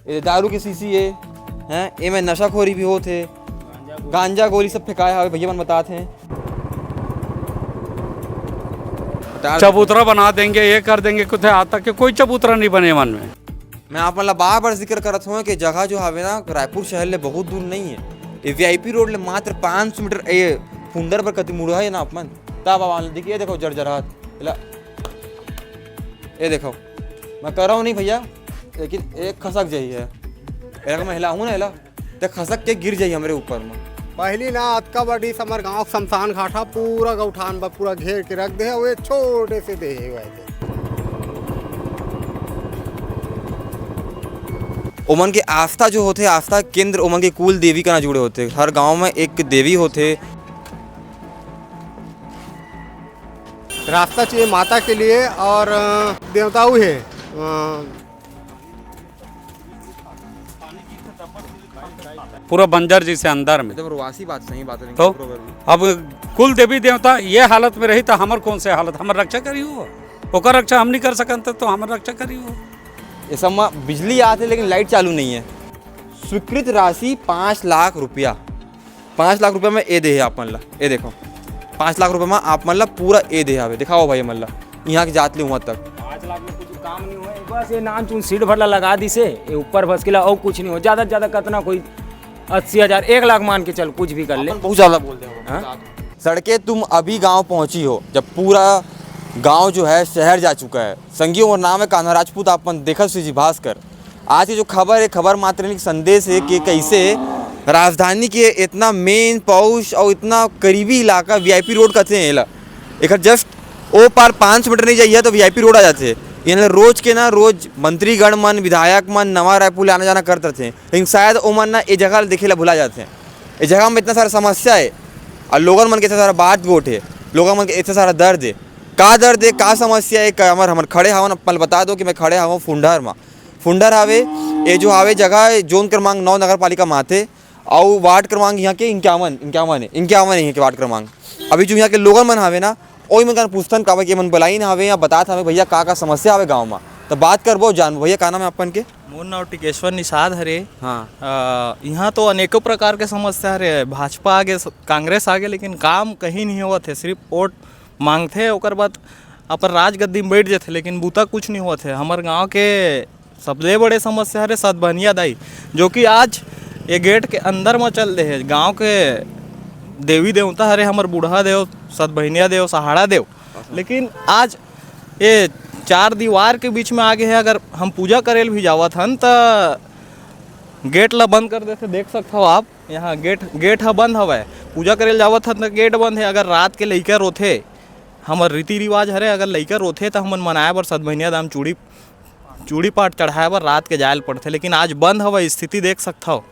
ये दारू की शीशी हैं ये में नशाखोरी भी होते, गांजा गोली सब फेंकाया है भैया मन बताते हैं। चबूतरा बना देंगे, ये कर देंगे, कुछ आज तक के कोई चबूतरा नहीं बने मन में। मैं आप मतलब बार बार जिक्र करत हूँ कि जगह जो हवे ना रायपुर शहर ले बहुत दूर नहीं है, ये वीआईपी रोड ले मात्र 500 मीटर ये फुंडर पर कति मुड़ा है ना अपन तब आवाज देखिए, देखो जर्जरात ये देखो मैं कर रहा हूँ नहीं भैया, लेकिन एक खसक जाइए है मैं हिला हूँ ना हिला तो खसक के गिर जाइए हमारे ऊपर में। पहली ना अतका बड़ी समर गांव शमशान घाटा पूरा गौठान पर पूरा घेर के रख दे, वो छोटे से दे वैसे ओमन के आस्था जो होते आस्था केंद्र ओमन के कुल देवी का ना जुड़े होते, हर गांव में एक देवी होते। रास्ता चाहिए माता के लिए और देवताओं है। पूरा बंजर जैसे अंदर में प्रवासी बात सही बात है। तो अब कुल देवी देवता ये हालत में रही तो हमार कौन से हालत, हमार रक्षा करी हो, ओकर रक्षा हम नहीं कर सकन तो हमार रक्षा करी हो। ये सब में बिजली आते लेकिन लाइट चालू नहीं है। स्वीकृत राशि 5 लाख रुपया, 5 लाख रुपया में ए दे है आप मन ला, ये देखो 5 लाख रुपये में आप मन ला पूरा ए दे आवे, दिखाओ भाई मन ला यहाँ की जात ले वहाँ तक 5 लाख में कुछ काम नहीं हुआ, बस ये नाम चून सीट भरला लगा दी से ये ऊपर बस के ला और कुछ नहीं हो, ज़्यादा से ज़्यादा कितना कोई 80,000 1 लाख मान के चल कुछ भी कर ले। बहुत ज़्यादा बोलते हो सड़कें। तुम अभी गांव पहुंची हो जब पूरा गांव जो है शहर जा चुका है। संगियों और नाम है कान्हा राजपूत, आपन देखत जी भास्कर। आज की जो खबर है खबर मात्र एक संदेश है कि कैसे राजधानी के इतना मेन पहुँच और इतना करीबी इलाका वीआईपी रोड कहते हैं एक जस्ट ओ पार 5 मीटर नहीं जाइए तो वीआईपी रोड आ जाते हैं। यानी रोज के ना रोज मंत्रीगण मन विधायक मन नवा रायपुर आना जाना करते थे, लेकिन शायद वो मन ना ये जगह देखे ला भुला जाते हैं। इस जगह में इतना सारा समस्या है और लोगों मन के इतना सारा बात गोट है, लोगों मन के इतना सारा दर्द है। का दर्द है का समस्या है हमारे खड़े हवन पल बता दो कि मैं खड़े हवा फुंडर में। फुंडर हावे ये जो हावे जगह जोन क्रमांक 9 नगर पालिका माथे और वार्ड क्रमांक यहाँ के 51 है यहाँ के वार्ड क्रमांक। अभी जो यहाँ के लोगन मन हावे ना वही मन पूछतन का कि मन बुलाई ना हवे या बतात हमें भैया का समस्या हवे गाँव में, तो बात करबो जान भैया का नाम है अपन के। मोर नाम टिकेश्वर निषाद हरे। हाँ यहाँ तो अनेकों प्रकार के समस्या हरे, भाजपा आगे कांग्रेस आगे, लेकिन काम कहीं नहीं हुआ थे, सिर्फ वोट मांगते ओकर बाद अपन राज गद्दी में बैठ जाते, लेकिन बूता कुछ नहीं हुआ थे। हमारे गांव के सबसे बड़े समस्या है सतभनिया दाई, जो कि आज ये गेट के अंदर में चल रहे हैं। गांव के देवी देवता हरे हमार बूढ़ा देव, सतभनिया देव, सहाड़ा देव, लेकिन आज ये 4 दीवार के बीच में आगे है। अगर हम पूजा करेल भी जावत हन तो गेट ला बंद कर देते, देख सकते हो आप यहाँ गेट है बंद हवा है। पूजा करेल जावत हन तो गेट बंद है। अगर रात के लइका रोथे, हमार रीति रिवाज हरे, अगर लइका रोथे तो हमन मनाए बर सतभनिया दाम चूड़ी पाट चढ़ाए बर रात के जायल पड़ते, लेकिन आज बंद हवा। स्थिति देख सकता हो,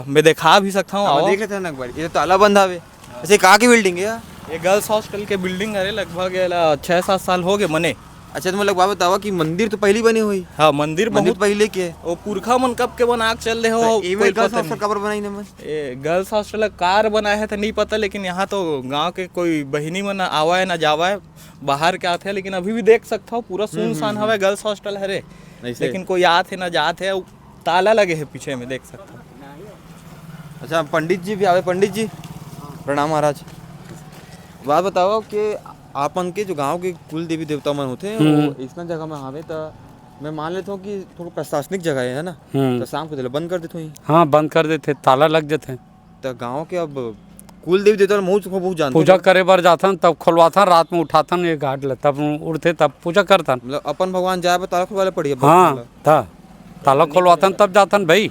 मैं दिखा भी सकता हूँ। देख लेते हैं ना एक बार, ये तो ताला बंद हवे। ऐसे कहाँ की बिल्डिंग है ये गर्ल्स हॉस्टल के बिल्डिंग है, लगभग 6-7 साल हो गए मने। अच्छा तो मतलब बात बतावा कि मंदिर तो पहली बनी हुई। हाँ मंदिर बहुत पहले के वो पुरखा मन कब के बना के चल रहे हो। कबर बनाई ने मन गर्ल्स हॉस्टल कार बनाया है तो नहीं पता, लेकिन यहाँ तो गांव के कोई बहिनी मन आवा है ना जावा है, बाहर के आते हैं। लेकिन अभी भी देख सकता हो पूरा सुनसान हवा गर्ल्स हॉस्टल हरे, लेकिन कोई आते ना जाते है, ताला लगे है पीछे में देख सकता हो। अच्छा पंडित जी भी आवे। पंडित जी प्रणाम महाराज। बात बताओ कि आपन के जो गांव के कुल देवी देवता मन होते हैं वो इतना जगह में हावे, तो मैं मान लेता हूँ कि थोड़ा प्रशासनिक जगह है ना, तो शाम को बंद कर देते। हाँ बंद कर देते, ताला लग जाते। तो गांव के अब कुल देवी देवता बहुत जानते, पूजा करे बर जाथन तब खुलवाथन, रात में उठाथन ये घाट ले, तब उठते तब पूजा करथन। मतलब अपन भगवान जाए पर ताला खुलवाले पड़ी। हाँ ताला खुलवाथन तब जाथन भाई,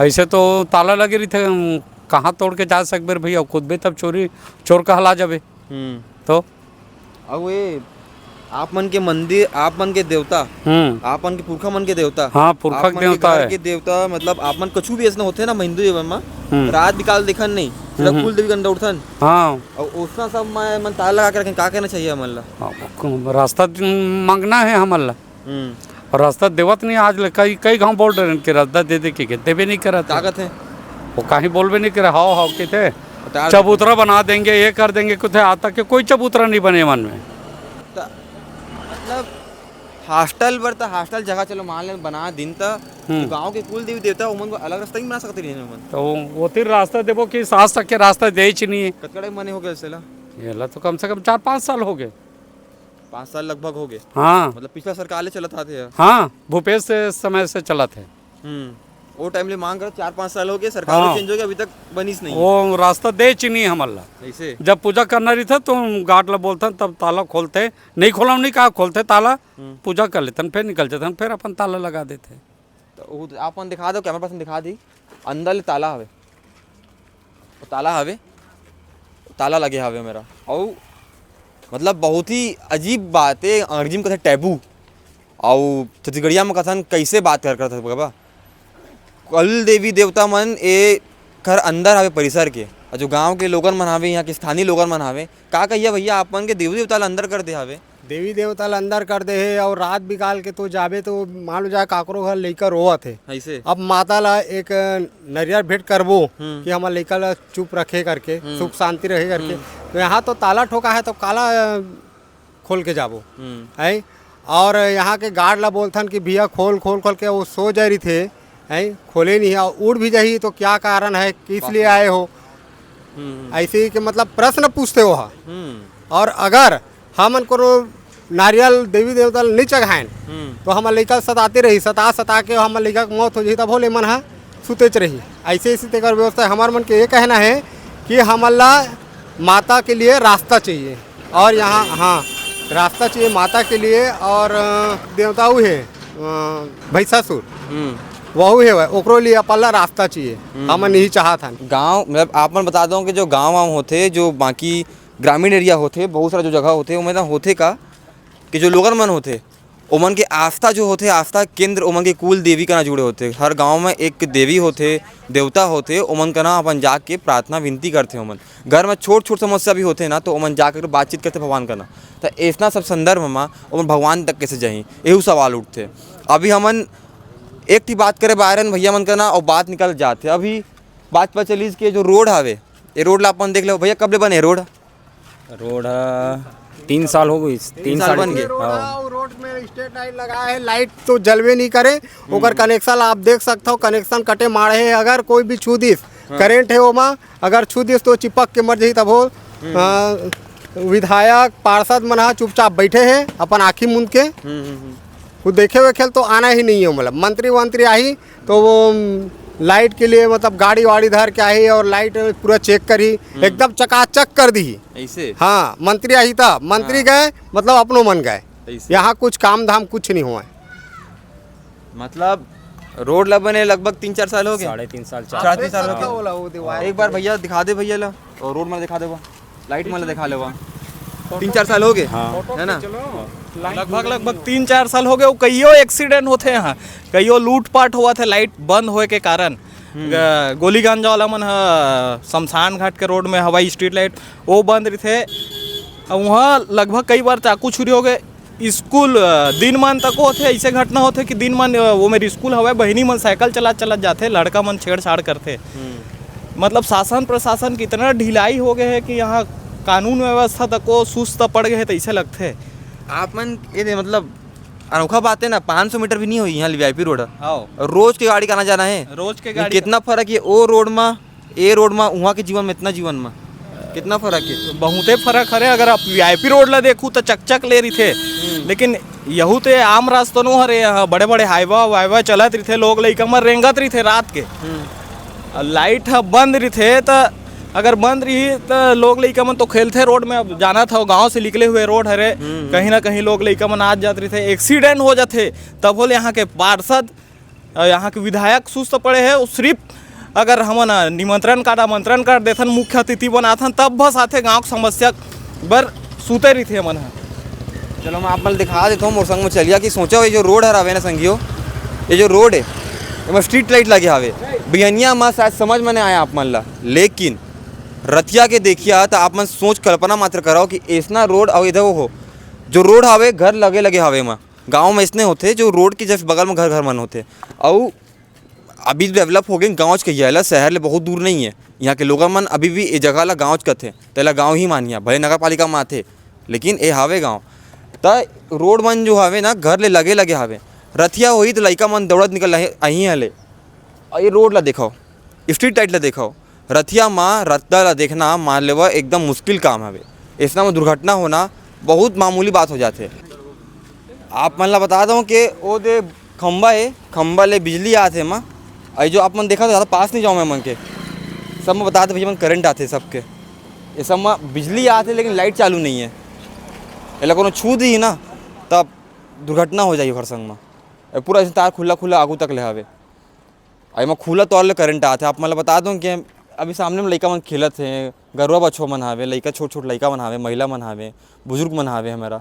ऐसे तो ताला लगे रही थे, कहाँ तोड़ के जा सकबे भैया, खुद भी तब चोर कहला जाबे। तो अब ये आप मन के मंदिर, आप मन के देवता, आप मन के पुरखा मन के देवता। हाँ पुरखा के देवता है के देवता, मतलब आप मन कछु भी ऐसा होते हैं ना हिंदू जीवन में रात निकाल देखन नहीं, कुल देवी गंडा उठन। हाँ और उसना सब मन ताला लगा के रखें, का कहना चाहिए हमन ला? रास्ता मांगना है हमन ला, और रास्ता देवत नहीं। आज कई गाँव बोल रहे हैं कि रास्ता दे दे के देवे नहीं करा, ताकत है वो कहीं बोलबे नहीं करे। हाओ के थे चबूतरा बना देंगे, ये कर देंगे, कुछ आज तक के कोई चबूतरा नहीं बने मन में। मतलब हॉस्टल बर त हॉस्टल जगह चलो मान ले बना दिन त गांव के कुल देवी देवता उमन को अलग रास्ता नहीं बना सकते रहे उमन तो वो तीर रास्ता देवो कि आज तक के रास्ता दे ही नहीं है। कतकड़े मने हो गए सेला ये ला तो कम से कम 4-5 साल हो गए। 5 साल लगभग हो गए। हाँ मतलब पिछला सरकार ले चलत आते हैं। हाँ, भूपेश से समय से चला थे। वो टाइम ले मांग कर 4-5 साल हो गए, सरकार हाँ। चेंज हो गया, अभी तक बनीस नहीं है। वो रास्ता दे नहीं हमला। ऐसे जब पूजा करना रही था तो गार्ड ला बोलते तब ताला खोलते, नहीं खोला नहीं कहा, खोलते ताला, पूजा कर लेते फिर निकल जाते फिर अपन ताला लगा देते। तो वो आपन दिखा दो, कैमरा पर्सन दिखा दी, अंदर ले ताला हवे, ताला हवे, ताला लगे हवे मेरा। और मतलब बहुत ही अजीब बात है, अंग्रेजी में कहते टैबू, और छत्तीसगढ़िया में कथन कैसे बात कर था बाबा। कल देवी देवता मन ए घर अंदर हवे परिसर के, और जो गांव के लोगन मन हवे, यहाँ के स्थानीय लोगन मन हवे, का कहिए भैया आपन के देवी देवता ला अंदर कर दे हवे। देवी देवता ला अंदर कर दे है, और रात बिकाल के तो जाबे तो मान लो जाए काकरो घर लेकर रोवत है। ऐसे अब माता ला एक नरियर भेंट करबो कि हमारे लड़का ला चुप रखे करके, सुख शांति रहे करके, तो यहाँ तो ताला ठोका है तो काला खोल के जाबो है। और यहाँ के गार्ड ला बोलथन कि भैया खोल खोल खोल के, वो सो जा रही थे है, खोले नहीं है, उड़ भी जाही तो क्या कारण है, किस लिए आए हो, ऐसे ही कि मतलब प्रश्न पूछते हो। और अगर हमन को नारियल देवी देवता नहीं चढ़ाएं तो हमारे लड़का सताते रही, सता के हमारे लड़का की मौत हो जाही, तब होले मन है सुतेच रही। ऐसे ऐसे तेकर व्यवस्था है। हमारे मन के ये कहना है कि हमला माता के लिए रास्ता चाहिए, और यहाँ हाँ रास्ता चाहिए माता के लिए। और देवताऊ है भैंसासुर, वही है, ओकरो लिए अपन ला रास्ता चाहिए, हमन यही चाहत हन। गांव मतलब आप मन बता दो कि जो गांव वाँव होते, जो बाकी ग्रामीण एरिया होते, बहुत सारा जो जगह होते, उनमें होते का कि जो लोगन मन होते, ओमन के आस्था जो होते, आस्था केंद्र ओमन के कुल देवी का ना जुड़े होते। हर गांव में एक देवी होते, देवता होते, ओमन का ना अपन जाके प्रार्थना विनती करते। ओमन घर में छोट छोट समस्या भी होते ना, तो ओमन जाकर बातचीत करते भगवान का ना। तो ऐसा सब संदर्भ में ओमन भगवान तक कैसे जाही, यही सवाल उठते। अभी हमन एक ही बात करे बाहरन भैया मन करना, और बात निकल जाते। अभी बात पता चली कि जो रोड हवे, ये रोड ला अपन देख लो भैया, कब ले बने रोड? 3 साल हो गई, 3 साल बन गए। रोड में स्ट्रीट लाइट लगा है, लाइट तो जलवे नहीं करे, ओकर कनेक्शन आप देख सकते हो, कनेक्शन कटे मारे है। अगर कोई भी छू दिस करेंट है ओमा, अगर छू दिस तो चिपक के मर जाही। तब हो विधायक पार्षद मन चुपचाप बैठे हैं अपन आँखी मूंद के, वो देखे हुए खेल तो आना ही नहीं है। मतलब मंत्री वंत्री आई तो वो लाइट के लिए मतलब गाड़ी वाड़ी धर के आई और लाइट पूरा चेक करी, एकदम चकाचक कर दी ऐसे हाँ। मंत्री आई था, मंत्री गए मतलब अपनों मन गए, यहाँ कुछ काम धाम कुछ नहीं हुआ है। मतलब रोड ला बने लगभग 3-4 साल हो गए, 3.5 साल 4 साल हो गए। एक बार भैया दिखा दे भैया ला, और रोड में दिखा दे, लाइट में दिखा ले, 3-4 साल हो गए है ना। लगभग 3-4 साल हो गए। वो कईयों एक्सीडेंट होते यहाँ, कईयों लूटपाट हुआ थे लाइट बंद होए के कारण। गोली गांजा वाला मन शमशान घाट के रोड में हवाई स्ट्रीट लाइट वो बंद रही थे। वहाँ लगभग कई बार चाकू छुरी हो गए। स्कूल दिन मान तक होते, ऐसे घटना होते कि दिन मान वो मेरी स्कूल हवा, बहनी मन साइकिल चला जाते, लड़का मन छेड़छाड़ करते। मतलब शासन प्रशासन की इतना ढिलाई हो गए है कि यहाँ कानून व्यवस्था तक को सुस्त पड़ गए है, तो ऐसे लगते। आप मन ये मतलब अनोखा बात है ना, 500 मीटर भी नहीं हुई यहाँ VIP रोड, आओ रोज की गाड़ी का आना जाना है, रोज के गाड़ी कितना फर्क है वो रोड में, ये रोड में, वहाँ के जीवन में, इतना जीवन में कितना फर्क है। बहुते फर्क है। अगर आप VIP रोड ला देखूँ तो चक ले रही थे, लेकिन यहू तो आम रास्ता नो हरे, यहाँ बड़े बड़े हाईवा चलत रही थे, लोग लइका मर रेंगत रही थे रात के। लाइट बंद रही थे, तो अगर बंद रही तो लोग लइका मन तो खेलते रोड में। अब जाना था गांव से निकले हुए रोड हरे, कहीं ना कहीं लोग लइका मन आज जाते रहे थे, एक्सीडेंट हो जाते। तब बोले यहाँ के पार्षद, यहाँ के विधायक सुस्त पड़े हैं। सिर्फ अगर हम निमंत्रण कार्ड आमंत्रण कार्ड देथन, मुख्य अतिथि बनाथन, तब बस आते गाँव की समस्या बर सुते रही थे मन। चलो मैं आप मन दिखा देता हूँ, मोर संग में चलिया कि सोचा ये जो रोड हरावे ना संगियो, ये जो रोड है इसमें स्ट्रीट लाइट लगे हवे, बिहनिया में शायद समझ में नहीं आया आप मन ला, लेकिन रतिया के देखिया तो आप मन सोच कल्पना मात्र कराओ कि ऐसा रोड और इधर वो हो, जो रोड हवे घर लगे हवे में, गांव में इसने होते जो रोड के जस्ट बगल में घर मन होते। और अभी डेवलप हो गए गाँव के ये शहर ले बहुत दूर नहीं है। यहाँ के लोग मन अभी भी ये जगह ला गाँव कथे, तेला गाँव ही मानिया, भले नगर पालिका में आते, लेकिन ये हवे गाँव। त रोड मन जो हवे ना घर ले लगे लगे हवे, रथिया होई तो लइका मन दौड़त निकल अही हले। और ये रोड ला देखो, स्ट्रीट लाइट ला देखो, रथिया माँ रत्ता ला देखना मान लेवा एकदम मुश्किल काम हवे। इसना में दुर्घटना होना बहुत मामूली बात हो जाते। आप मन ला बता दूँ कि वो दे खंबा है, खंबा ले बिजली आते माँ, आई जो आप मन देखा तो ज़्यादा पास नहीं जाऊँ मैं मन के, सब में बता दे भैया मन करंट आते सबके, ये सब में बिजली आते लेकिन लाइट चालू नहीं है। ये को छू दी ना तब दुर्घटना हो जाएगी हर संग में। पूरा ऐसे तार खुला खुला आगू तक ले हवे, आई में खुला तौर ले करंट आते। आप मतलब बता दूँ कि अभी सामने में लड़का मन खेलत हैं, गरुआ बछो मन हावे, लड़का छोट छोट लड़का मन हावे, महिला मन हावे, बुजुर्ग मन हावे, हमारा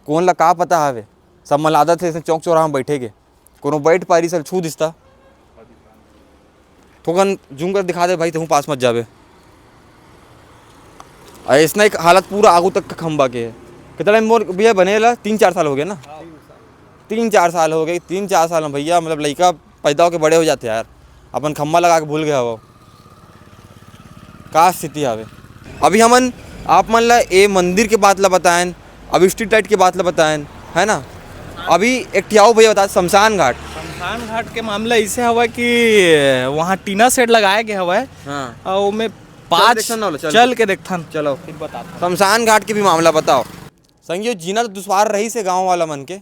कौन ला का पता हावे, सब मन आदत है चौक चौराहा में बैठे के, कोनो बैठ पारी सल छू दिसता थोकन जूम कर दिखा दे भाई तू पास मत जावे। ऐसा एक हालत पूरा आगू तक का खंबा के है। कितना मोर भैया बनेला 3-4 साल हो गए ना, 3-4 साल हो गए। 3-4 साल में भैया मतलब लड़का पैदा होके बड़े हो जाते यार, अपन खंबा लगा के भूल गया वो का स्थिति आवे। अभी हमन आप मन ला ए मंदिर के बात ला बताएं, अभी स्ट्रीट लाइट के बात ला बताएं, है ना। अभी एक ठियाओ भैया बता शमशान घाट, शमशान घाट के मामला ऐसे हवा कि वहाँ टीना सेट लगाया गया हवा है, हाँ और में 5 देखथन ना, चल के देखथन। चलो फिर बताता शमशान घाट के भी मामला बताओ। संगियो जीना तो दुश्वार रही से गांव वाला मन के,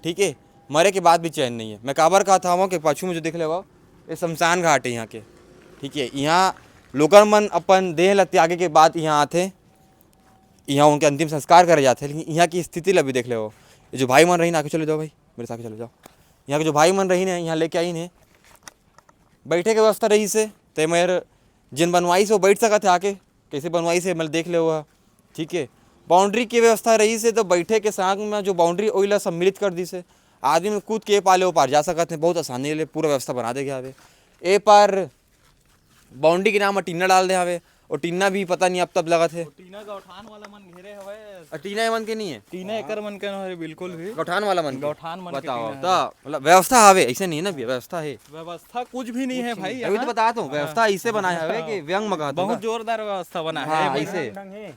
ठीक है, मरे के बाद भी चैन नहीं है। मैं काबर कहा था कि पाछू में जो देख ले ये शमशान घाट है यहाँ के, ठीक है। यहाँ लोगन मन अपन देह ला त्यागे के बाद यहाँ आते, यहाँ उनके अंतिम संस्कार करे जाते। लेकिन यहाँ की स्थिति ला भी देख ले ये जो भाई मन रही ना, आके चले जाओ भाई मेरे साथ चले जाओ। यहाँ के जो भाई मन रही ने यहाँ लेके आई ने, बैठे के व्यवस्था रही से ते मेरे जिन बनवाई से वो बैठ सका थे आके, कैसे बनवाई से मतलब देख ले हुआ, ठीक है। बाउंड्री की व्यवस्था रही से तो बैठे के संग में जो बाउंड्री ओइला सम्मिलित कर दी से आदमी में कूद के पाले वो पार जा सकते हैं, बहुत आसानी ले पूरा व्यवस्था बना दे गया हवे। ए पार बाउंड्री के नाम में टीना डाल दे हवे, और टीना भी पता नहीं अब तब लगा थे। टीना गौठान वाला मन घेरे हवे, टीना मन के नहीं है, टीना एकर मन के न बिल्कुल भी गौठान वाला मन के। गौठान मन के बताओ टीना तो मतलब व्यवस्था हवे, ऐसे नहीं है ना, व्यवस्था है, व्यवस्था कुछ भी नहीं है भाई। अभी तो बताता हूँ व्यवस्था ऐसे बनाया हवे कि व्यंग मगा बहुत जोरदार व्यवस्था बना है हाँ, भाई। ऐसे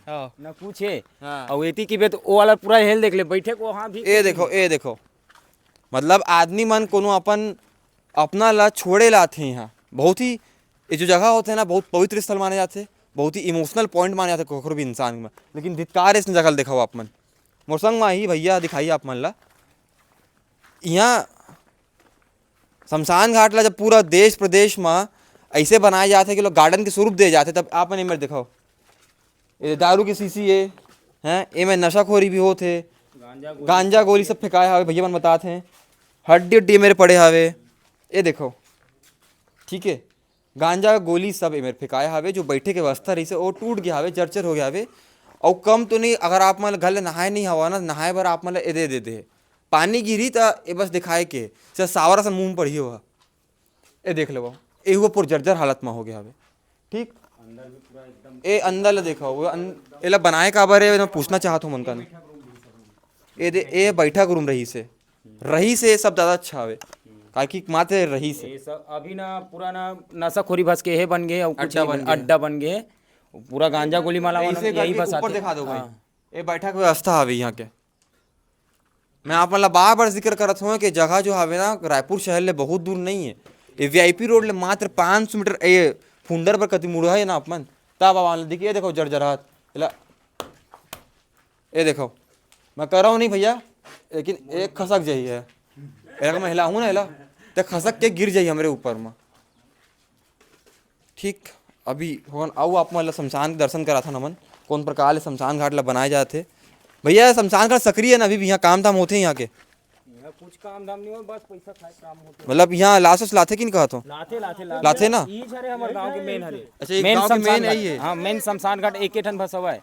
हाँ। न कुछ है हाँ। और एती की बेत वो वाला पूरा हेल देख ले बैठे को वहाँ भी। ए देखो मतलब आदमी मन कोनो अपन अपना ला छोड़े लाते यहाँ। बहुत ही ये जो जगह होते हैं ना बहुत पवित्र स्थल माने जाते हैं, बहुत ही इमोशनल पॉइंट माने जाते कोई भी इंसान में। लेकिन धिक्कार इस जगह दिखाओ आप मन मोरसंग में ही भैया दिखाइए आप मन ला यहाँ शमशान घाट ला जब पूरा देश प्रदेश में ऐसे बनाए जाते हैं कि लोग गार्डन के स्वरूप दे जाते, तब आप मन मेरे दिखाओ ये दारू की शीशी है हैं, ये में नशाखोरी भी होते, गांजा गोली सब फेंकाए हवे भैया मन बताते हैं, हड्डी उड्डी मेरे पड़े हवे, ये देखो ठीक है। गांजा गोली सब मेरे फेंकाए हवे, जो बैठे के व्यवस्था रही से वो टूट गया हवे, जर्जर हो गया हवे। और कम तो नहीं, अगर आप मतलब घर नहाए नहीं हवा ना, नहाए बर आप मतलब ए दे पानी गिरी तो ये बस दिखाए के चाहे सावरा सा मुँह पड़ी हुआ ये देख लो, ये हुआ पूरा जर्जर हालत में हो गया हवे, ठीक। ए अंदर ला देखा वो ये बनाए काबर है, मैं पूछना चाहता हूँ उनका ये बैठक रूम रही से सब ज़्यादा अच्छा हवे, काकि मात्र रही से ये सब अभी ना पुराना नशाखोरी भस के है बन गए और कुछ अड्डा बन गए। अड्डा बन गए, पूरा गांजा गोली माला ऐसे यही करके बस ऊपर आते। दिखा दो भाई, हाँ। ये बैठक व्यवस्था हवे यहाँ के। मैं आप मतलब बार बार जिक्र करत हूँ कि जगह जो हवे ना रायपुर शहर ले बहुत दूर नहीं है, ये VIP रोड ले मात्र 500 मीटर ये फुंडर पर कति मुड़ा है ना आप मन तब आप देखिए, देखो जर्जरात ये देखो, मैं कर रहा हूँ नहीं भैया, लेकिन एक खसक जाइए है मैं हिला हूँ ना हिला तो खसक के गिर जाइए हमारे ऊपर में, ठीक। अभी होन आओ आप मतलब शमशान के दर्शन करा था नमन कौन प्रकार से शमशान घाट ला बनाए जाते भैया। शमशान घाट सक्रिय है ना, अभी भी यहाँ काम धाम होते हैं यहाँ के, यहाँ कुछ काम धाम नहीं हो, बस पैसा खाए काम होते। मतलब यहाँ लाश उस लाते कि नहीं कहा तो लाथे ना? ई झरे हमर गांव के मेन हरे। अच्छा, एक गांव के मेन यही है। हां मेन शमशान घाट एक ठन बसवा है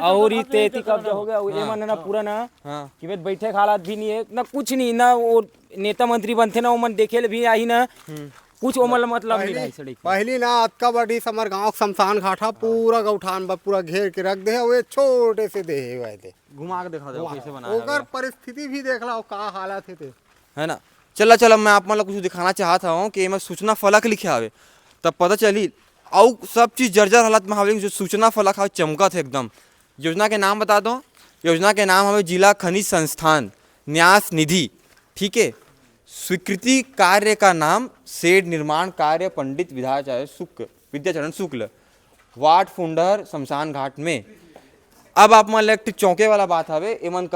और ई तेती कब्जा हो गया ये मन ना पूरा ना हाँ कि बेट बैठे हालात भी नहीं है ना, कुछ नहीं ना, वो नेता मंत्री बनते ना वो मन देखे भी आई ना, कुछ ओमल मतलब नहीं रही सड़क। पहली ना अतका बड़ी समर गाँव शमशान घाटा पूरा गौठान बा पूरा घेर के रख दे, वे छोटे से दे हुए थे, घुमा के दिखा दो कैसे बनाया ओकर परिस्थिति भी देख ला का हालत है ना। चला मैं आप मतलब कुछ दिखाना चाहता हूँ कि मैं सूचना फलक लिखे हवे तब पता चली और सब चीज़ जर्जर हालत में हवे, जो सूचना फलक हवे चमका थे एकदम। योजना के नाम बता दो, योजना के नाम हमें जिला खनिज संस्थान न्यास निधि, ठीक है। स्वीकृति कार्य का नाम शेड निर्माण कार्य पंडित विद्याचरण शुक्ल, वार्ड फुंडहर शमशान घाट में। अब आप मन इलेक्ट्रिक चौके वाला बात हवे, एमन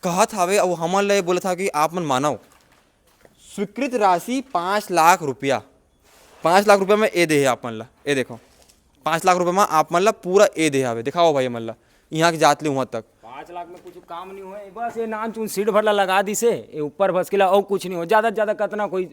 कहत हवे और हमन ले बोला था कि आप मन मानव स्वीकृत राशि 5 लाख रुपया, 5 लाख रुपया में ए दे है आप मन ला, ए देखो 5 लाख रुपया में आप मन ला पूरा ए दे हवे, दिखाओ भाई मन ला यहाँ की जात ले वहाँ तक 5 लाख में कुछ काम नहीं हुए, बस ये नाम चून सीट भरला लगा दी से ये ऊपर बस के और कुछ नहीं हो, ज्यादा से ज्यादा कितना कोई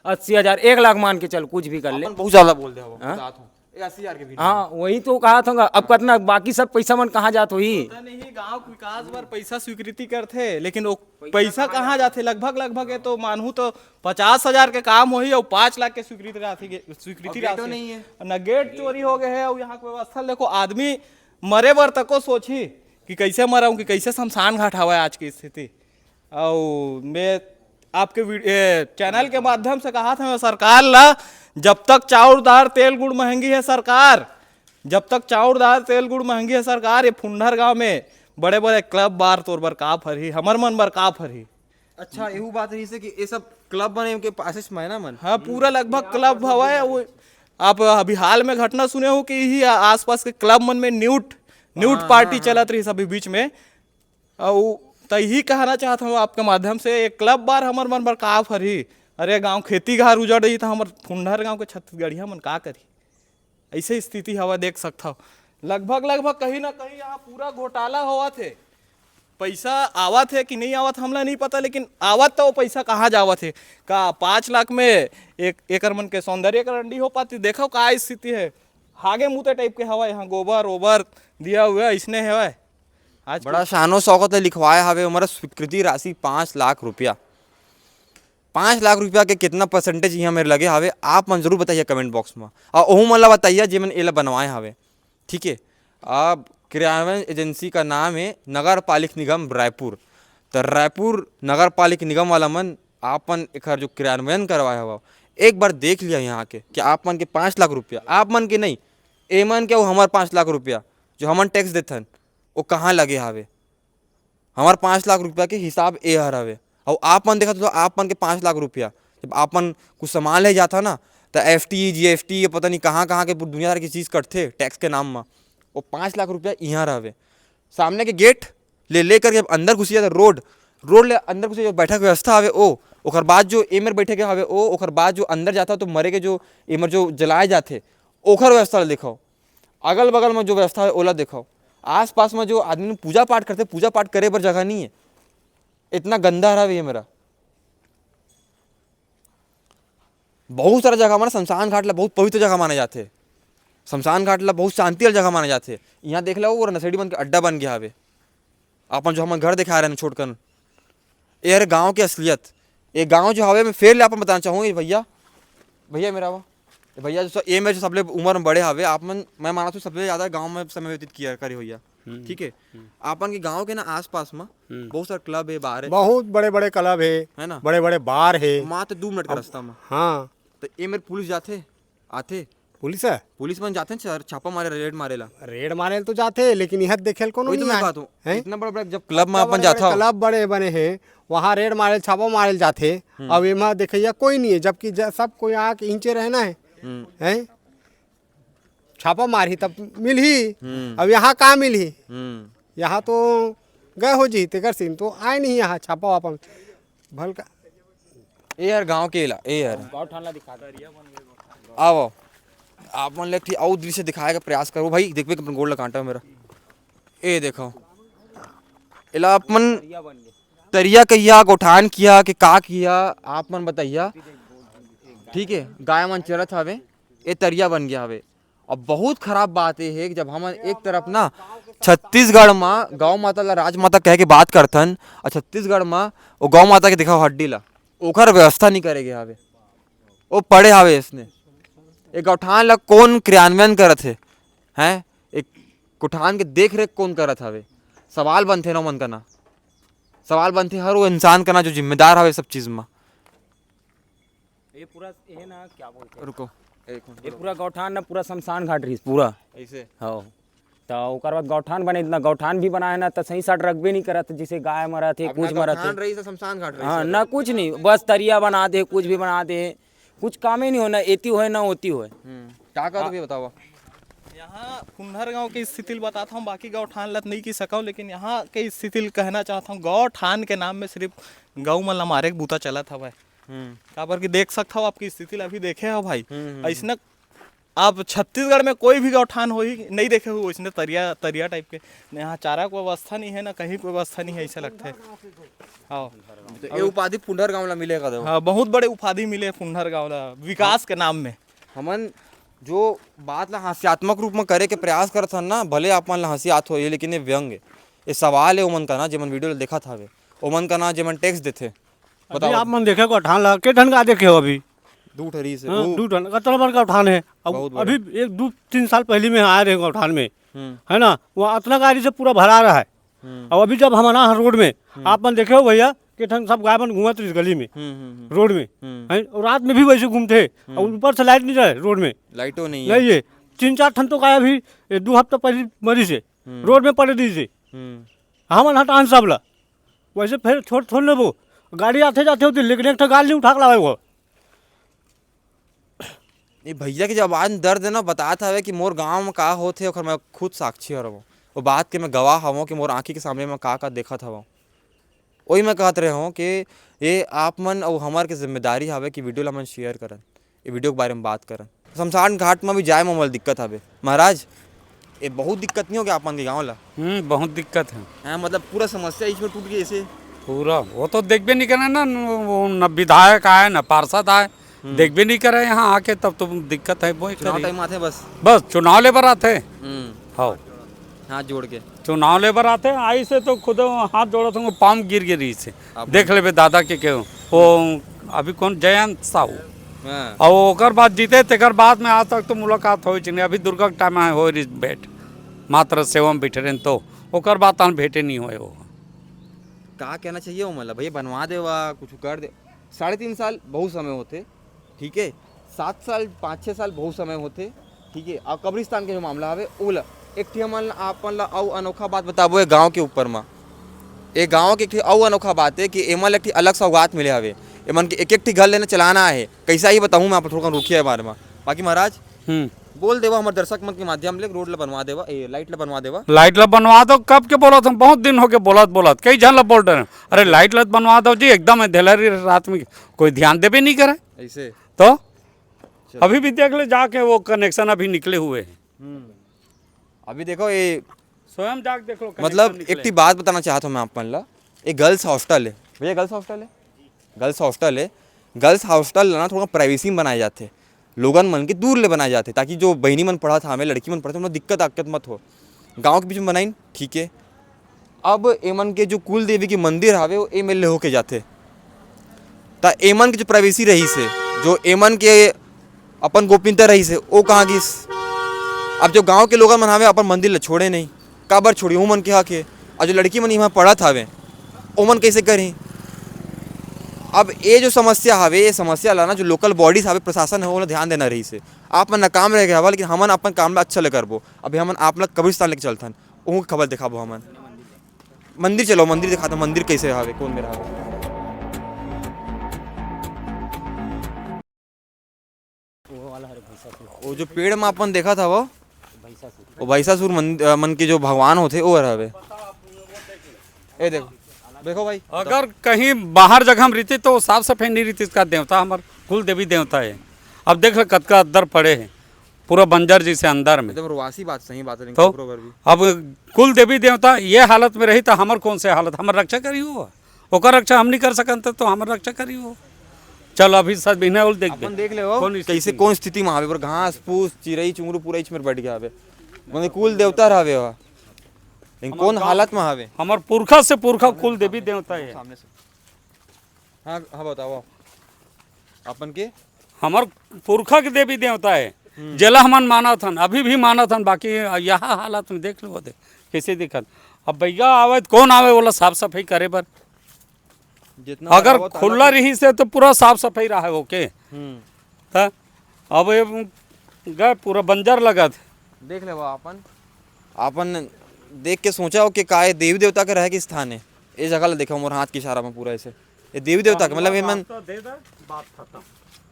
80,000 1 लाख मान के चल कुछ भी कर ले। अपन बहुत ज्यादा बोल दे हो, हाँ? बतात हूँ 80,000 के भी हाँ वही तो कहा था, अब कितना बाकी सब पैसा मन कहाँ जात हुई। पता नहीं गांव के विकास बर पैसा स्वीकृति करथे, लेकिन वो पैसा कहाँ जाथे, लगभग ये तो मानहू तो 50,000 के काम होही और 5 लाख के स्वीकृति राशि नहीं है। न गेट चोरी हो गए है और यहाँ की व्यवस्था देखो, आदमी मरे बर तको सोची कि कैसे मराऊं, कि कैसे शमशान घाट हवा आज की स्थिति। और मैं आपके चैनल के माध्यम से कहा था मैं सरकार ला, जब तक चाउर दाल तेल गुड़ महंगी है सरकार, जब तक चाउर दाल तेल गुड़ महंगी है सरकार, ये फुंडहर गांव में बड़े बड़े क्लब बार तोर बर का फरही, हमर मन बर का फरही। अच्छा एहू बात रही से कि ये सब क्लब बने के पास में ना मन। हाँ पूरा लगभग क्लब हवा है वो। आप अभी हाल में घटना सुने हो कि यही आसपास के क्लब मन में न्यूट पार्टी चलत रही सभी बीच में, और तो यही कहना चाहता हूँ आपके माध्यम से, एक क्लब बार हमर मन बर का फरही। अरे गांव खेती घार उजड़ रही था, हमर फुंडहर गांव के छत्तीसगढ़िया मन का करी, ऐसे स्थिति हवा देख सकता हो। लगभग कहीं ना कहीं यहाँ पूरा घोटाला हुआ थे, पैसा आवत है कि नहीं आवत हमला नहीं पता, लेकिन आवत तो पैसा कहाँ जावत है का 5 लाख में एक एकड़ मन के सौंदर्यकरण नहीं हो पाती। देखो का स्थिति है, हागे मुते टाइप के हवा, यहाँ गोबर ओबर दिया हुआ इसने है आज बड़ा शानो शौकत लिखवाया हवे हमारा स्वीकृति राशि 5 लाख रुपया। 5 लाख रुपया के कितना परसेंटेज यहाँ मेरे लगे हवे, आप मन जरूर बताइए कमेंट बॉक्स में, और ओहू मन ला बताइए जे मन एला बनवाए हवे, ठीक है। अब क्रियान्वयन एजेंसी का नाम है नगर पालिक निगम रायपुर। तो रायपुर नगर पालिक निगम वाला मन आपन एक जो क्रियान्वयन करवाया हुआ एक बार देख लिया यहाँ के कि आप मन के 5 लाख रुपया, आप मन के नहीं ए मन के वो हमार 5 लाख रुपया जो हमन टैक्स देथन वो कहाँ लगे हवे, हमार 5 लाख रुपया के हिसाब ए हर हवे। और आप मन देखा तो आप मन के 5 लाख रुपया जब आप मन कुछ सामान ले जाता ना तो FT GST ये पता नहीं कहाँ के दुनिया की चीज़ कटते टैक्स के नाम में, वो 5 लाख रुपया यहाँ रहे। सामने के गेट ले करके अंदर घुसी जाता, रोड ले अंदर घुसी बैठक व्यवस्था हवे ओ, ओकर बाद जो एमर बैठे के हवे ओ, ओकर बाद जो अंदर जाता तो मरे के जो एमर जो जलाए जाते ओखर व्यवस्था देखो, अगल बगल में जो व्यवस्था है ओला देखो, आस पास में जो आदमी पूजा पाठ करते पूजा पाठ करे पर जगह नहीं है, इतना गंदा रहा ये मेरा। बहुत सारा जगह माना शमशान घाट ला बहुत पवित्र जगह माने जाते, शमशान घाट ला बहुत शांति वाला जगह माने जाते। यहाँ देख लो वो नशेड़ी बन के अड्डा बन गया हवे, अपन जो हम घर दिखा रहे हैं छोड़कर, ये है गाँव की असलियत। ये गाँव जो हवे मैं फिर ले अपन बताना चाहूँगी भैया मेरा वो भैया जो ये मेरे जो सबले उम्र में बड़े हवे आप मन, मैं माना तो सबसे ज़्यादा गांव में समय व्यतीत किया करे भैया, ठीक है। आपन के गांव के ना आसपास में बहुत सारे क्लब है, बार है, बहुत बड़े बड़े क्लब है ना, बड़े बड़े बार है, मात्र 2 मिनट का रास्ता में। हाँ तो ये मेरे पुलिस जाते आते, पुलिस मन जाते हैं छापा मारे रेड मारे तो जाते, लेकिन यह देखे कोनो वही तो नहीं मैं आए। कहता हूँ हैं? इतना बड़ा जब क्लब में अपन जाता क्लब बड़े बने हैं वहाँ रेड मारे छापा मारे जाते, अब एमा देखिए कोई नहीं है, जबकि सब कोई आके इंचे रहना है, हैं? छापा मारी तब मिल ही, अब यहाँ कहाँ मिल ही, यहाँ तो गए हो जी तेकर सिंह तो आए नहीं यहाँ छापा वापा भल का। ए यार गांव के ला ए यार गाँव ठानला दिखा आओ आप मन ले और दृश्य दिखाए का प्रयास करो भाई, देखबे अपन गोड़ ला कांटा मेरा ए देखो एला अपन तरिया कहिया गोठान किया कि का किया आप मन बताइया, ठीक है। गाय मन चरत हवे ये तरिया बन गया हवे। अब बहुत खराब बात ये है कि जब हम एक तरफ ना छत्तीसगढ़ में गौ माता ला राजमाता कह के बात करथन और छत्तीसगढ़ में वो गौ माता के दिखाओ हड्डी ला ओखर व्यवस्था नहीं करेगे हवे, वो पड़े हवे इसने एक गौठान ला कौन क्रियान्वयन करत है एक गौठान के देख रेख कौन करत हवे, सवाल बनते ना मन का ना सवाल बनते हर वो इंसान का ना जो जिम्मेदार हवे सब चीज में। ये पूरा ये ना क्या बोलते हैं, रुको एक ये पूरा गौठान ना पूरा शमशान घाट रही पूरा ऐसे हाँ तो ओकर बाद गौठान बने इतना गौठान भी बनाए ना तो सही साट रखबे नहीं करत, जिसे गाय मरत है कुछ मरत है। रही शमशान घाट रही हाँ ना कुछ नहीं, बस तरिया बना दे, कुछ भी बना दे, कुछ काम ही नहीं होना, एती होए ना होती होए। क्या कर ये बताओ। यहाँ कुन्हर गांव की स्थिति बताता हूँ, बाकी गौठान लत नहीं की सकूँ, लेकिन यहाँ की स्थिति कहना चाहता हूँ। गौठान के नाम में सिर्फ गौ मन हमारे बूता चला था भाई, काबर की देख सकता हो आपकी स्थिति अभी देखे हो भाई। ऐसा आप छत्तीसगढ़ में कोई भी गौठान हो ही नहीं देखे हो इसने तरिया टाइप के, यहाँ चारा को व्यवस्था नहीं है ना कहीं कोई व्यवस्था नहीं है, ऐसा लगता है। हाँ तो ये उपाधि पुंडर गांव ला मिलेगा तो हाँ, बहुत बड़े उपाधि मिले पुंडर गाँव ला विकास के नाम में। हमन जो बात ला हास्यात्मक रूप में करे के प्रयास करत हन ना, भले आपन ला हंसी आत हो लेकिन ये व्यंग है, ये सवाल है ओमन का ना जेमन वीडियो ला देखा था, ओमन का ना जेमन टैक्स देथे। बताओ आप मन देखे गौठान ला के ढंग का देखे हो अभी 2 ठरी से 2 टन कतरा बड़ गौठान है। अब अभी 1-2-3 साल पहले में आए रहे गौठान में, है ना, वहाँ इतना गाड़ी से पूरा भरा रहा है। और अभी जब हम आना रोड में आप मन देखे हो भैया कि ठंग सब गाय बन घूमत इस गली में रोड में है, और रात में भी वैसे घूमते, और ऊपर से लाइट नहीं रहे रोड में, लाइटों नहीं है। नहीं है 3-4 ठन तो गाय अभी 2 हफ्ता पहले मरी से रोड में पड़े दी से हम हटान सब ला, वैसे फिर छोड़ ले वो गाड़ी आते जाते होती, लेकिन एक गाल नहीं उठा के लाए वो। ये भैया के जब आज दर्द है ना बताया था कि मोर गांव में का होथे, और मैं खुद साक्षी हर वो बात के मैं गवाह हूँ कि मोर आँखी के सामने में का देखा था। वही मैं कहत रहे हूँ कि ये आप मन और हमार के जिम्मेदारी हवे कि वीडियो ला मन शेयर करन, ये वीडियो के बारे में बात करन। शमशान घाट में भी जाए में मोल दिक्कत हवे महाराज, ये बहुत दिक्कत नहीं हो गया आप मन के गाँव ला? बहुत दिक्कत है। हाँ मतलब पूरा समस्या इसमें टूट गई ऐसे पूरा वो तो देखबे नहीं करे ना, वो न विधायक आए न पार्षद आए, देखबे नहीं करे यहाँ आके, तब तो दिक्कत है। वो चुनाव टाइम आते बस चुनाव लेबर आते, हाँ हाथ जोड़ के चुनाव लेबर आते, आई से तो खुद हाथ जोड़त हूँ, पाम गिर रही से देख ले दादा के क्यों वो अभी कौन जयंत साहू, और ओकर बाद जीते तेकर बाद में आज तक तो मुलाकात हो नहीं। अभी दुर्गा के टाइम हो रही भेंट मात्र सेवा में बैठे रहे, तो ओकर बाद तहन भेंटे नहीं हुए। वो का कहना चाहिए वो मतलब भैया बनवा दे वा कुछ कर दे। 3.5 साल बहुत समय होते, ठीक है, 7 साल 5-6 साल बहुत समय होते, ठीक है। और कब्रिस्तान के जो मामला हवे ओला एक ठी हमन आपन ला और अनोखा बात बताबो है गांव के ऊपर में। ये गांव के एक ठी और अनोखा बात है कि एमन एक ठी अलग सौगात मिले हवे, एमन के एक ठी घर लेने चलाना है। कैसा ही बताऊँ मैं आप थोड़ा रुकिए बारे में। बाकी महाराज बोल देवा हमारे दर्शक मन के माध्यम ले रोड ला बनवा देवा, लाइट ला बनवा देवा। लाइट ला बनवा दो, कब के बोला था, बहुत दिन हो गए बोलत कई जन ला बोल रहे हैं, अरे लाइट ला बनवा दो जी, एकदम दिलहरी रात में कोई ध्यान देवे नहीं करे ऐसे। तो अभी भी देख ले जाके वो कनेक्शन अभी निकले हुए हैं। अभी देखो ये स्वयं जाके देख लो, मतलब एक ठी बात बताना चाहता हूँ मैं आप मन ला। ये गर्ल्स हॉस्टल है भैया, गर्ल्स हॉस्टल है, गर्ल्स हॉस्टल है। गर्ल्स हॉस्टल ना थोड़ा प्राइवेसी में बनाए जाते, लोगन मन के दूर ले बनाए जाते, ताकि जो बहनी मन पढ़ा था हमें लड़की मन पढ़ते उन्हें दिक्कत मत हो। गांव के बीच में बनाई, ठीक है। अब एमन के जो कुल देवी की मंदिर हवे वो एम एल ए होके जाते, ता एमन के जो प्राइवेसी रही से, जो एमन के अपन गोपनीयता रही से, वो कहाँ गिस। अब जो गांव के लोग मन हवे अपन मंदिर ले छोड़े नहीं, काबर छोड़ी वो मन के हक है। और जो लड़की मन यहाँ पढ़त हवे वो मन कैसे करें। अब ये जो समस्या हवे, ये समस्या ला ना जो लोकल बॉडीज हवे, प्रशासन है, वो ध्यान देना रही से। आप मन नाकाम रह गया हवा, लेकिन हमन अपन काम ला अच्छा ले करबो। अभी हमन आप लोग कब्रिस्तान लेके चलथन, वो खबर दिखाबो। हमन मंदिर चलो, मंदिर दिखाता, मंदिर कैसे हवे, कौन मेरा हवे। वो जो पेड़ में अपन देखा था वो भैंसासुर मन के जो भगवान होते वो हवे। ये देखो देखो भाई, अगर कहीं बाहर जगह हम रहते तो साफ सफाई नहीं रहती, इसका देवता हमार कुल देवी देवता है। अब देख लो कतका अंदर पड़े हैं, पूरा बंजर जैसे अंदर में। प्रवासी बात सही बात है, तो अब कुल देवी देवता ये हालत में रही तो हमार कौन से हालत, हमार रक्षा करी हो, ओकर रक्षा हम नहीं कर सकन तो हमार रक्षा करी हो। चलो अभी सब बिना उल देख ले हो कैसे कौन स्थिति में हवे, घास फूस चिड़ई चुंगरू पूरा इच में बैठ गया हवे, माने कुल देवता रहवे हो, लेकिन कौन हालत में हवे। हमार पुरखा से पुरखा कुल देवी देवता है। सामने से हाँ हाँ बताओ अपन के, हमार पुरखा के देवी देवता है, जला हमन माना था, अभी भी माना था। बाकी यहाँ हालत में देख लो कैसे दिक्कत। अब भैया आवे कौन आवे बोला साफ सफाई करे बर, अगर खुला रही से तो पूरा साफ सफाई रहा है ओके। अब ये गए पूरा बंजर लगा थे, देख ले अपन आपन देख के सोचा हो कि का ये देवी देवता के रहे के स्थान है? ये जगह ला देखा मोर हाथ के इशारा में पूरा ऐसे, ये देवी देवता के मतलब ये मन रास्ता दे दे, बात खत्म।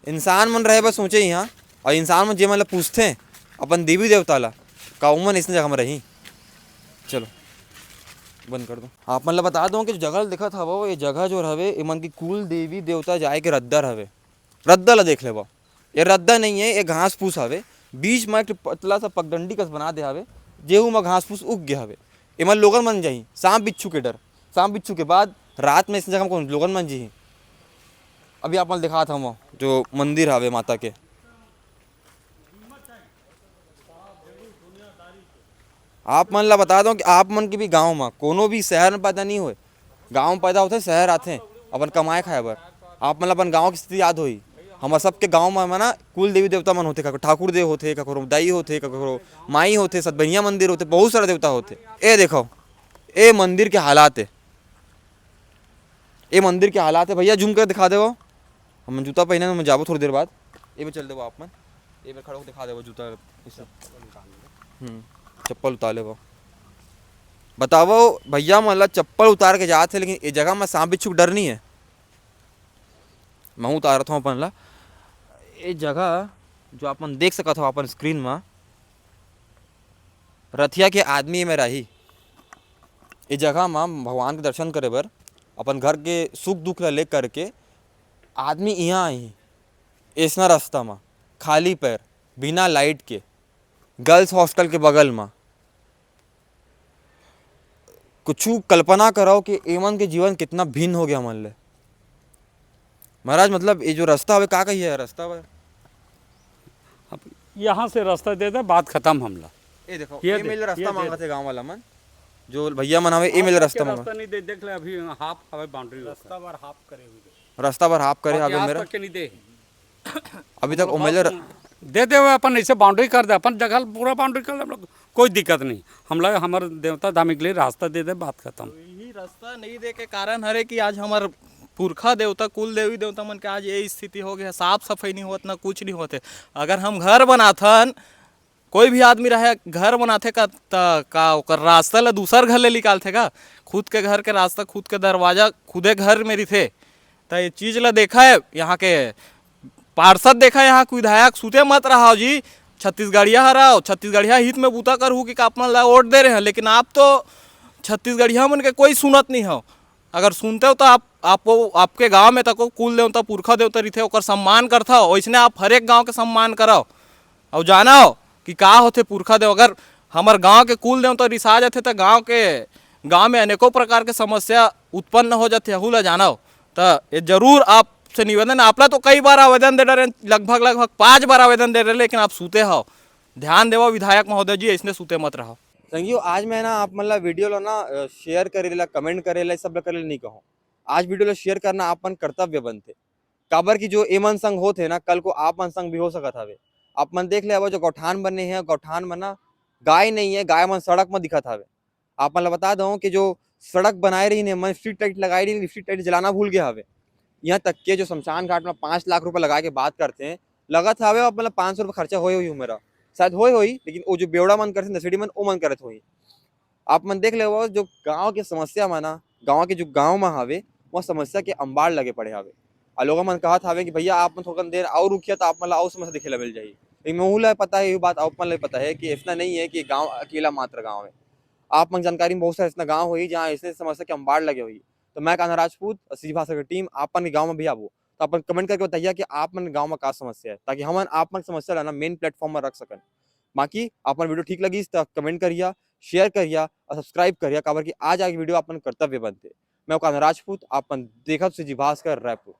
इंसान मन रहे बस सोचे यहाँ, और इंसान मन जे मतलब पूछते हैं अपन देवी देवता ला का उमन इसने जगह में रही। चलो बंद कर दो। आप मतलब बता दो कि जो जगह देखा था वो ये जगह जो हवे इमन की कुल देवी देवता जाए के रद्दर हवे। रद्दा ला देख ले वो, ये रद्दा नहीं है, ये घास फूस हवे। बीच में एक पतला सा पगडंडी कस बना दे हवे, जेहू में घास फूस उग गया हवे। इमन लोगन मन जाही सांप बिच्छू के डर, सांप बिच्छू के बाद रात में इस जगह में कौन लोगन मन जी। अभी आप मन दिखा था वो जो मंदिर हवे माता के, आप मन ला बता दो कि आप मन के भी गांव में कोनो भी शहर में पैदा नहीं हुए, गांव में पैदा होते शहर आते अपन कमाए खाए बर। आप मन ला अपन गांव की स्थिति याद होई, हमार सबके गांव में ना कुल देवी देवता मन होते, कको ठाकुर देव होते, कको दाई होते, कको माई होते, सतभैया मंदिर होते, बहुत सारे देवता होते। ए देखो ए मंदिर के हालात है, ये मंदिर के हालात है भैया, जूम कर दिखा दे वो। हम जूता पहने में जाबो थोड़ी देर बाद, ये में चल दे वो आप मन, ये में खड़ा होकर दिखा दे वो जूता इसे। चप्पल उतार ले वो, बताओ भैया मतलब चप्पल उतार के जाते, लेकिन ये जगह में सांप बिच्छू डर नहीं है। मैं उतार रहा हूँ अपन ला, ये जगह जो अपन देख सकत हो अपन स्क्रीन में, रथिया के आदमी में रही। ये जगह में भगवान के दर्शन करे बर अपन घर के सुख दुख ला ले करके आदमी यहाँ आई, ऐसा रास्ता में खाली पैर बिना लाइट के, गर्ल्स हॉस्टल के बगल में। कुछ कल्पना करो कि एमन के जीवन कितना भिन्न हो गया मन ले महाराज। मतलब ये जो रास्ता है का कहिए रास्ता है, अब यहाँ से रास्ता दे दे, बात खत्म हमला। ये देखो ये ये दे, मिल ये रास्ता दे। मांगा थे गांव वाला मन, जो भैया मन हवे ये मिल रास्ता मांगा, नहीं दे, देख ले अभी हाफ हवे बाउंड्री, रास्ता बार हाफ करे हुए रास्ता भर हाफ करे हवे मेरा के नहीं दे, अभी तक उमेल दे दे अपन ऐसे बाउंड्री कर दे, अपन जगह पूरा बाउंड्री कर दे, हम लोग कोई दिक्कत नहीं। हम लोग हमारे देवता धामी के लिए रास्ता दे दे, बात खत्म। यही रास्ता नहीं दे के कारण हरे कि आज हमार पुरखा देवता कुल देवी देवता मन के आज ये स्थिति हो गया, साफ सफाई नहीं होत ना कुछ नहीं होते। अगर हम घर बनाथन, कोई भी आदमी रहे घर बनाते का ओकर रास्ता ला दूसर घर ले निकालते का, खुद के घर के रास्ता, खुद के दरवाजा, खुदे घर मेरी थे। तो ये चीज ला देखा है, यहाँ के पार्षद देखा है, यहाँ विधायक सुते मत रहा जी, छत्तीसगढ़िया हराओ, छत्तीसगढ़िया हित में बूता कर हूँ कि अपना ला वोट दे रहे हैं, लेकिन आप तो छत्तीसगढ़िया मन के कोई सुनत नहीं हो। अगर सुनते हो तो आपको आपके गांव में तक कुल देवता पुरखा देवता रही थे, ओकर सम्मान करता हो, वैसने आप हर एक गाँव के सम्मान कराओ और जाना हो कि का होते पुरखा देव। अगर हमार गांव के कुल देवता रिसा जाते तो गांव में अनेकों प्रकार के समस्या उत्पन्न हो जाते, हु ला जाना हो। तो ये जरूर आपसे निवेदन, आपला तो कई बार आवेदन दे रहे, लगभग 5 बार आवेदन दे रहे, लेकिन आप सूते हो। ध्यान देवो विधायक महोदय जी, इसने सूते मत रहो। संगियो आज मैं ना आप मतलब वीडियो ला ना शेयर करेला, कमेंट करेला, सब करेला नहीं कहूँ। आज वीडियो ला शेयर करना आपन कर्तव्य बनते, काबर की जो एमन संग होते ना, कल को आप मन संग भी हो सकत हवे। आप मन देख ले अब जो गौठान बने हैं, गौठान में ना गाय नहीं है, गाय मन सड़क में दिखत हवे। आप मन बता दो कि जो सड़क बनाए रही ने मन स्ट्रीट लाइट लगाई रही, स्ट्रीट लाइट जलाना भूल गया हवे। यहाँ तक के जो शमशान घाट में 5 लाख रुपए लगा के बात करते हैं, लगत हवे अब मतलब 500 रुपये खर्चा होई मेरा, शायद होई, लेकिन वो जो बेवड़ा मन करते नशेड़ी मन वो मन करत होई। आप मन देख ले वो जो गाँव की समस्या माना, गाँव के जो गाँव में हवे वह समस्या के अंबार लगे पड़े हवे। और लोग मन कहत हवे कि भैया आप मन थोड़ा देर और रुकिए तो आप मतलब और समस्या दिखे ला मिल जाएगी। लेकिन महूला पता है, ये बात आप मन पता है कि ऐसा नहीं है कि गांव अकेला मात्र गांव है। आप मन जानकारी में बहुत सारे ऐसा गांव हुई जहाँ ऐसे समस्या के अंबार लगे हुई। तो मैं कान्हा राजपूत और सीधी भाषा की टीम आपन गांव में भी आबो, तो अपन कमेंट करके बताइए कि आप मन गांव में का समस्या है, ताकि हम आप मन समस्या लाना मेन प्लेटफॉर्म में रख सकन। बाकी आपन वीडियो ठीक लगी तो कमेंट करिए, शेयर करिए और सब्सक्राइब करिए, काबर की आज आगे वीडियो आपन कर्तव्य बनते। मैं कान्हा राजपूत, आपन देखत सीधी भाषा रायपुर।